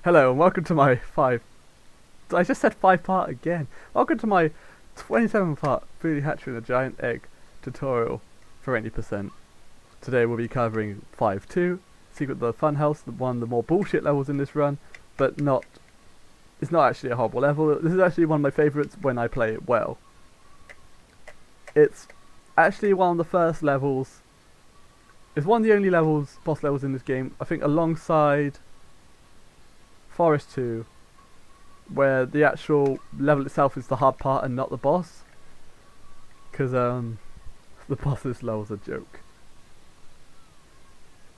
Hello and welcome to my I just said 5-part again. Welcome to my 27-part Foodie Hatching a Giant Egg tutorial for 80%. Today we'll be covering 5-2, Secret of the Funhouse, one of the more bullshit levels in this run, but it's not actually a horrible level. This is actually one of my favourites when I play it well. It's actually one of the first levels, it's one of the only boss levels in this game, I think alongside Forest 2, where the actual level itself is the hard part and not the boss, because the boss of this level is a joke.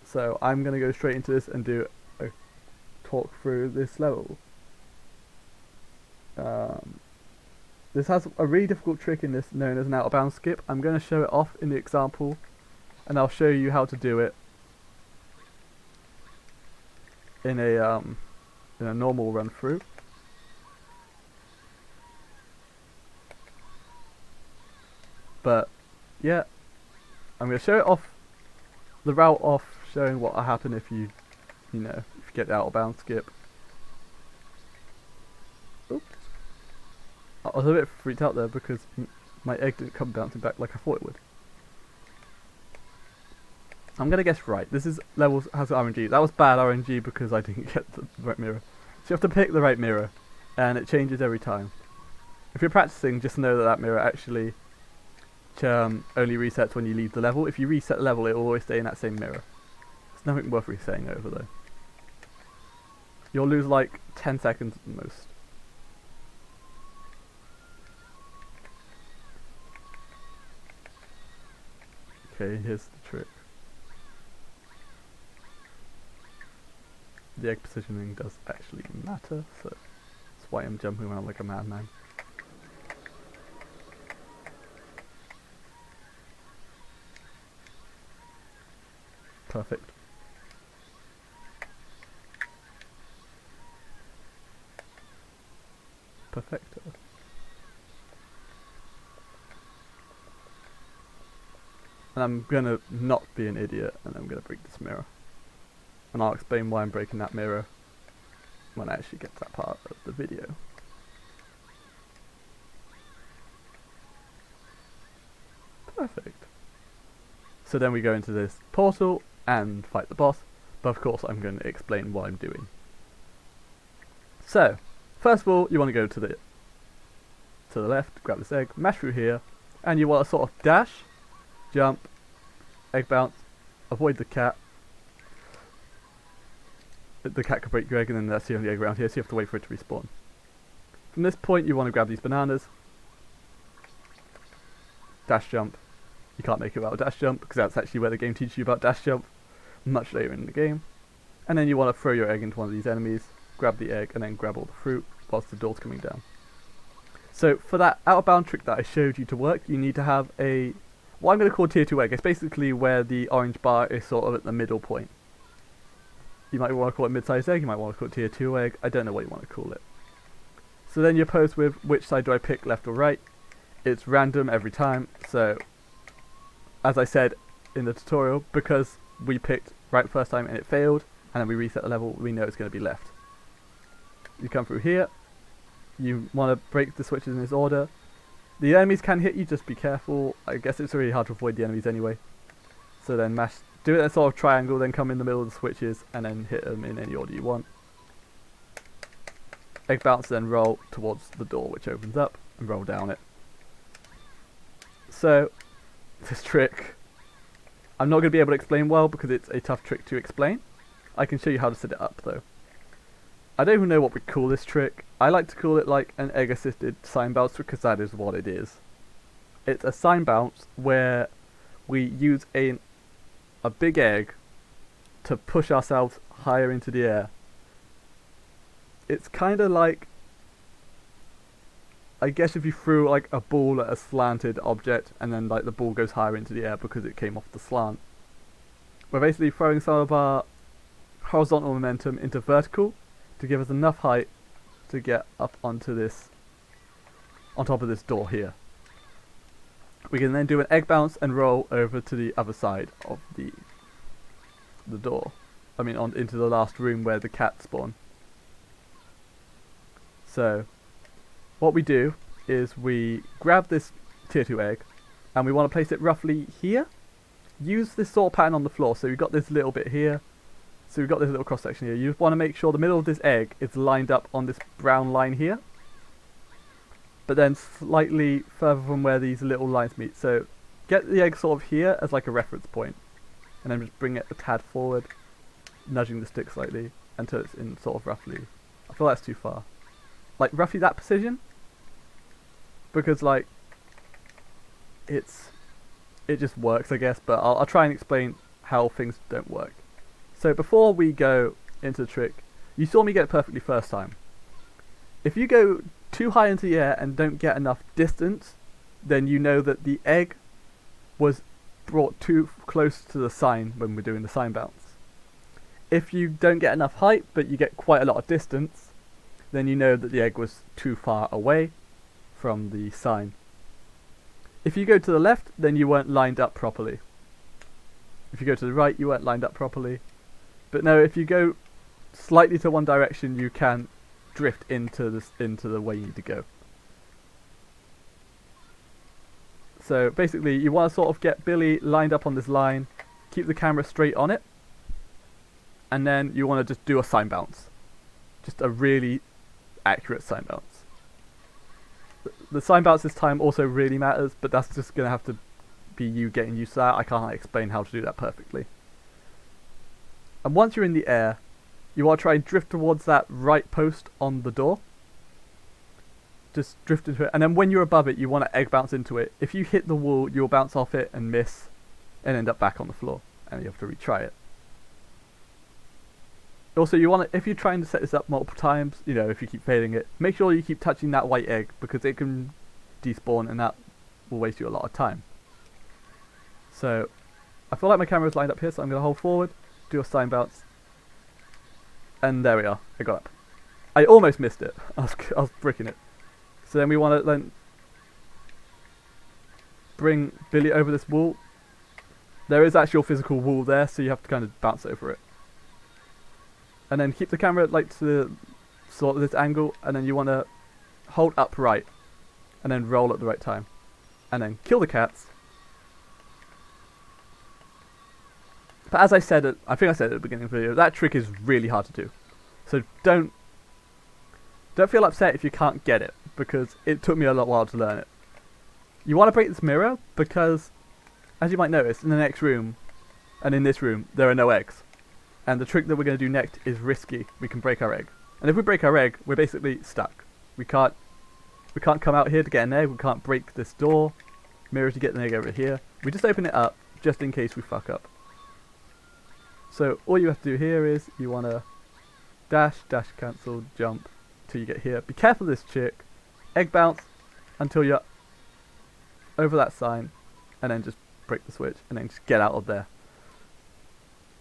So I'm going to go straight into this and do a talk through this level. This has a really difficult trick in this known as an out of bounds skip. I'm going to show it off in the example and I'll show you how to do it in a normal run through. But yeah, I'm going to show it off, the route off, showing what will happen if you get the out of bounds skip. Oops. I was a bit freaked out there because my egg didn't come bouncing back like I thought it would. I'm going to guess right. This is levels has RNG. That was bad RNG because I didn't get the right mirror. So you have to pick the right mirror, and it changes every time. If you're practicing, just know that that mirror actually only resets when you leave the level. If you reset the level, it will always stay in that same mirror. There's nothing worth resetting over though. You'll lose like 10 seconds at the most. Okay, here's the trick. The egg positioning does actually matter, so that's why I'm jumping around like a madman. Perfect. Perfecto. And I'm gonna not be an idiot and I'm gonna break this mirror. And I'll explain why I'm breaking that mirror when I actually get to that part of the video. Perfect. So then we go into this portal and fight the boss, but of course I'm going to explain what I'm doing. So, first of all, you want to go to the left, grab this egg, mash through here, and you want to sort of dash, jump, egg bounce, avoid the cat. The cat could break your egg, and then that's the only egg around here, so you have to wait for it to respawn. From this point, you want to grab these bananas, dash jump. You can't make it without a dash jump, because that's actually where the game teaches you about dash jump, much later in the game. And then you want to throw your egg into one of these enemies, grab the egg, and then grab all the fruit whilst the door's coming down. So for that out of bound trick that I showed you to work, you need to have what I'm going to call tier 2 egg. It's basically where the orange bar is sort of at the middle point. You might want to call it mid-sized egg, you might want to call it tier 2 egg, I don't know what you want to call it. So then you're posed with which side do I pick, left or right. It's random every time, so as I said in the tutorial, because we picked right first time and it failed, and then we reset the level, we know it's going to be left. You come through here, you want to break the switches in this order. The enemies can hit you, just be careful. I guess it's really hard to avoid the enemies anyway. So then do it in a sort of triangle, then come in the middle of the switches, and then hit them in any order you want. Egg bounce, then roll towards the door, which opens up, and roll down it. So, this trick, I'm not going to be able to explain well because it's a tough trick to explain. I can show you how to set it up though. I don't even know what we call this trick. I like to call it like an egg assisted sign bounce because that is what it is. It's a sign bounce where we use a big egg to push ourselves higher into the air. It's kind of like, I guess if you threw like a ball at a slanted object and then like the ball goes higher into the air because it came off the slant. We're basically throwing some of our horizontal momentum into vertical to give us enough height to get up onto this, on top of this door here. We can then do an egg bounce and roll over to the other side of the door. I mean, into the last room where the cats spawn. So what we do is we grab this tier 2 egg and we want to place it roughly here. Use this sort of pattern on the floor. So we've got this little bit here. So we've got this little cross section here. You want to make sure the middle of this egg is lined up on this brown line here. But then slightly further from where these little lines meet. So get the egg sort of here as like a reference point. And then just bring it a tad forward, nudging the stick slightly until it's in sort of roughly. I feel that's too far. Like roughly that precision. Because like it just works, I guess. But I'll try and explain how things don't work. So before we go into the trick, you saw me get it perfectly first time. If you go too high into the air and don't get enough distance, then you know that the egg was brought too close to the sign when we're doing the sign bounce. If you don't get enough height but you get quite a lot of distance, then you know that the egg was too far away from the sign. If you go to the left, then you weren't lined up properly. If you go to the right, you weren't lined up properly. But no, if you go slightly to one direction, you can drift into the way you need to go. So basically, you want to sort of get Billy lined up on this line, keep the camera straight on it, and then you want to just do a sign bounce. Just a really accurate sign bounce. The sign bounce this time also really matters, but that's just going to have to be you getting used to that. I can't explain how to do that perfectly. And once you're in the air, you want to try and drift towards that right post on the door. Just drift into it, and then when you're above it, you want to egg bounce into it. If you hit the wall, you'll bounce off it and miss, and end up back on the floor, and you have to retry it. Also, you want to, if you're trying to set this up multiple times, you know, if you keep failing it, make sure you keep touching that white egg, because it can despawn, and that will waste you a lot of time. So, I feel like my camera is lined up here, so I'm going to hold forward, do a sign bounce, and there we are, I got up. I almost missed it, I was bricking it. So then we want to then bring Billy over this wall. There is actually a physical wall there, so you have to kind of bounce over it. And then keep the camera like to sort of this angle, and then you want to hold upright, and then roll at the right time. And then kill the cats. But as I said, I think I said at the beginning of the video, that trick is really hard to do. So don't feel upset if you can't get it, because it took me a while to learn it. You want to break this mirror because, as you might notice, in the next room and in this room, there are no eggs. And the trick that we're going to do next is risky. We can break our egg. And if we break our egg, we're basically stuck. We can't come out here to get an egg. We can't break this door mirror to get an egg over here. We just open it up just in case we fuck up. So all you have to do here is you want to dash, cancel, jump till you get here. Be careful of this chick. Egg bounce until you're over that sign, and then just break the switch and then just get out of there.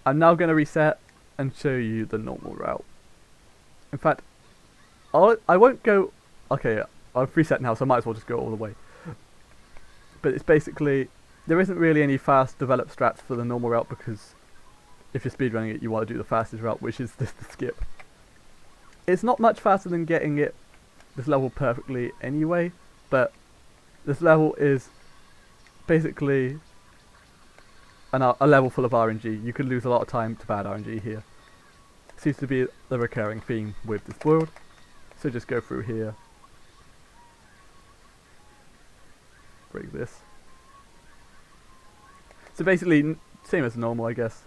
I'm now going to reset and show you the normal route. In fact, I won't go. Okay, I've reset now, so I might as well just go all the way. But it's basically, there isn't really any fast developed strats for the normal route, because if you're speedrunning it, you want to do the fastest route, which is this, the skip. It's not much faster than getting this level perfectly anyway, but this level is basically a level full of RNG. You could lose a lot of time to bad RNG here. Seems to be the recurring theme with this world. So just go through here. Break this. So basically, same as normal, I guess.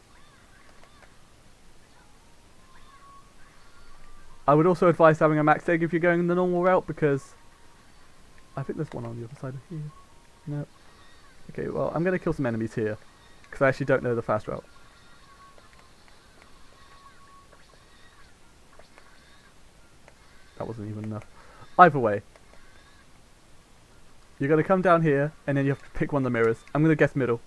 I would also advise having a max egg if you're going the normal route, because I think there's one on the other side of here. No. Okay, well, I'm going to kill some enemies here, because I actually don't know the fast route. That wasn't even enough. Either way, you're going to come down here, and then you have to pick one of the mirrors. I'm going to guess middle.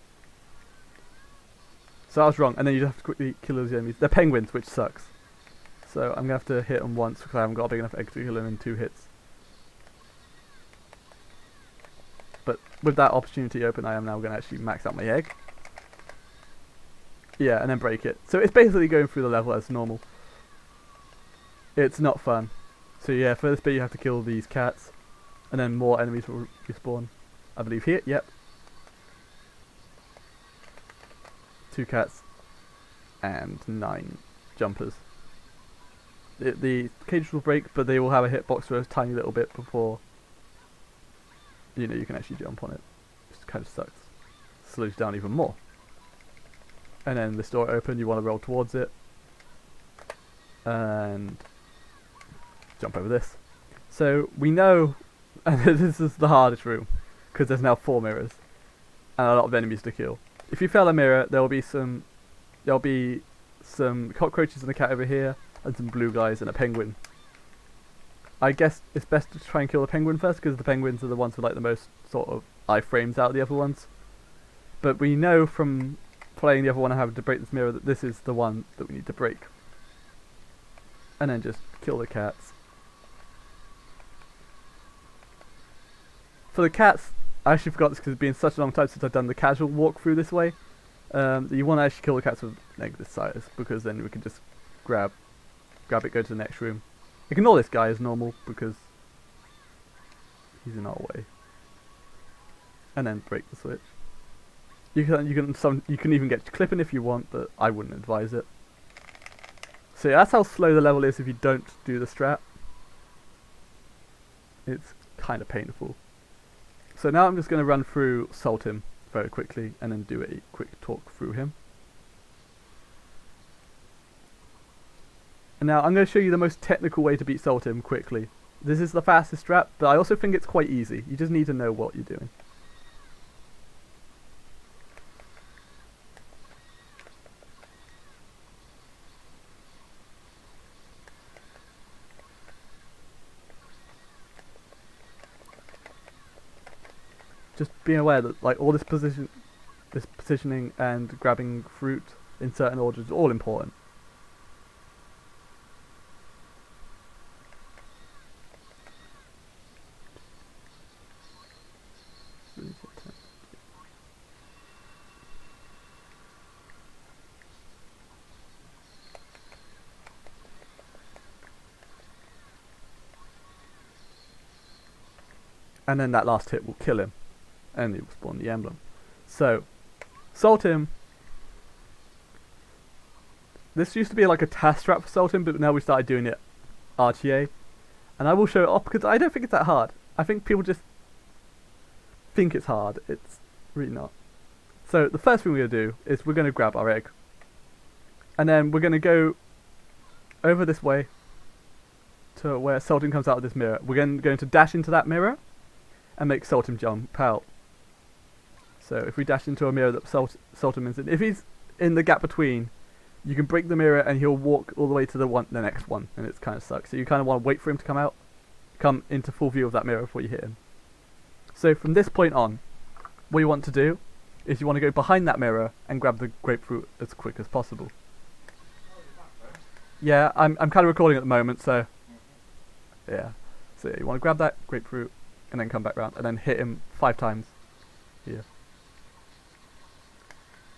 So I was wrong, and then you have to quickly kill those enemies. They're penguins, which sucks. So I'm going to have to hit them once, because I haven't got a big enough egg to kill them in 2 hits. But with that opportunity open, I am now going to actually max out my egg. Yeah, and then break it. So it's basically going through the level as normal. It's not fun. So yeah, for this bit you have to kill these cats, and then more enemies will respawn. I believe here, yep. 2 cats and 9 jumpers. The cages will break, but they will have a hitbox for a tiny little bit before you can actually jump on it. Just kind of sucks. Slows you down even more. And then this door open, you want to roll towards it and jump over this. So we know, and this is the hardest room because there's now 4 mirrors and a lot of enemies to kill. If you fail a mirror, there'll be some cockroaches and a cat over here, and some blue guys and a penguin. I guess it's best to try and kill the penguin first, because the penguins are the ones with like the most sort of iframes out of the other ones. But we know from playing the other one and having to break this mirror that this is the one that we need to break. And then just kill the cats. For the cats, I actually forgot this because it's been such a long time since I've done the casual walkthrough this way. You want to actually kill the cats with negative size, because then we can just grab it, go to the next room. Ignore this guy as normal because he's in our way. And then break the switch. You can even get clipping if you want, but I wouldn't advise it. So yeah, that's how slow the level is if you don't do the strat. It's kind of painful. So now I'm just going to run through Salt him very quickly and then do a quick talk through him. And now I'm going to show you the most technical way to beat Salt him quickly. This is the fastest strat, but I also think it's quite easy. You just need to know what you're doing. Just being aware that like all this positioning and grabbing fruit in certain orders is all important. And then that last hit will kill him. And it will spawn the emblem. So, Salt him. This used to be like a task strat for Salt him, but now we started doing it RTA. And I will show it off because I don't think it's that hard. I think people just think it's hard. It's really not. So the first thing we're going to do is we're going to grab our egg. And then we're going to go over this way to where Salt him comes out of this mirror. We're going to dash into that mirror and make Salt him jump out. So if we dash into a mirror that Salt him is in, if he's in the gap between, you can break the mirror and he'll walk all the way to the next one, and it's kind of sucks. So you kind of want to wait for him to come into full view of that mirror before you hit him. So from this point on, what you want to do is you want to go behind that mirror and grab the grapefruit as quick as possible. Yeah, I'm kind of recording at the moment, so yeah. So yeah, you want to grab that grapefruit and then come back round and then hit him 5 times here.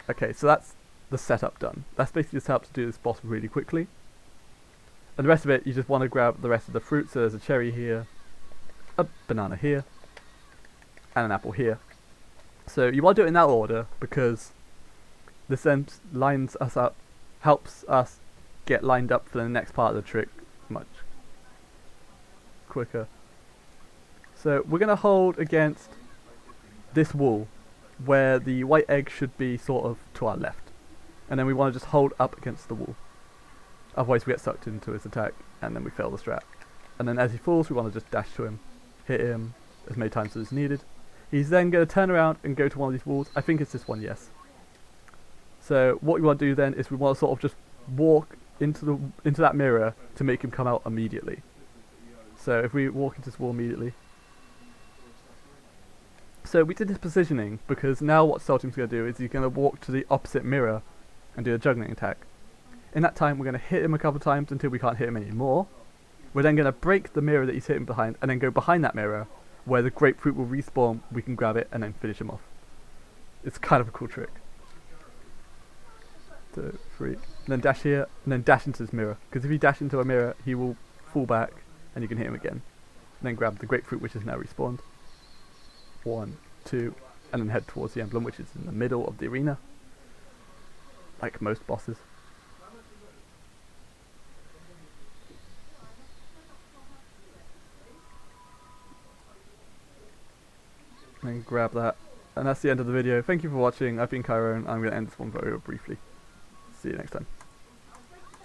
Okay, so that's the setup done. That's basically the setup to do this boss really quickly. And the rest of it, you just want to grab the rest of the fruit. So there's a cherry here, a banana here, and an apple here. So you want to do it in that order because this then lines us up, helps us get lined up for the next part of the trick much quicker. So we're going to hold against this wall where the white egg should be sort of to our left. And then we want to just hold up against the wall. Otherwise we get sucked into his attack and then we fail the strat. And then as he falls we want to just dash to him, hit him as many times as needed. He's then going to turn around and go to one of these walls. I think it's this one, yes. So what we want to do then is we want to sort of just walk into that mirror to make him come out immediately. So if we walk into this wall immediately. So we did this positioning because now what Salt him's going to do is he's going to walk to the opposite mirror and do a juggling attack. In that time we're going to hit him a couple of times until we can't hit him anymore. We're then going to break the mirror that he's hitting behind and then go behind that mirror where the grapefruit will respawn, we can grab it and then finish him off. It's kind of a cool trick. 2, 3, and then dash here and then dash into this mirror. Because if you dash into a mirror he will fall back and you can hit him again. And then grab the grapefruit, which is now respawned. 1, 2, and then head towards the emblem, which is in the middle of the arena, like most bosses. And then grab that. And that's the end of the video. Thank you for watching. I've been Cairo, and I'm going to end this one very briefly. See you next time.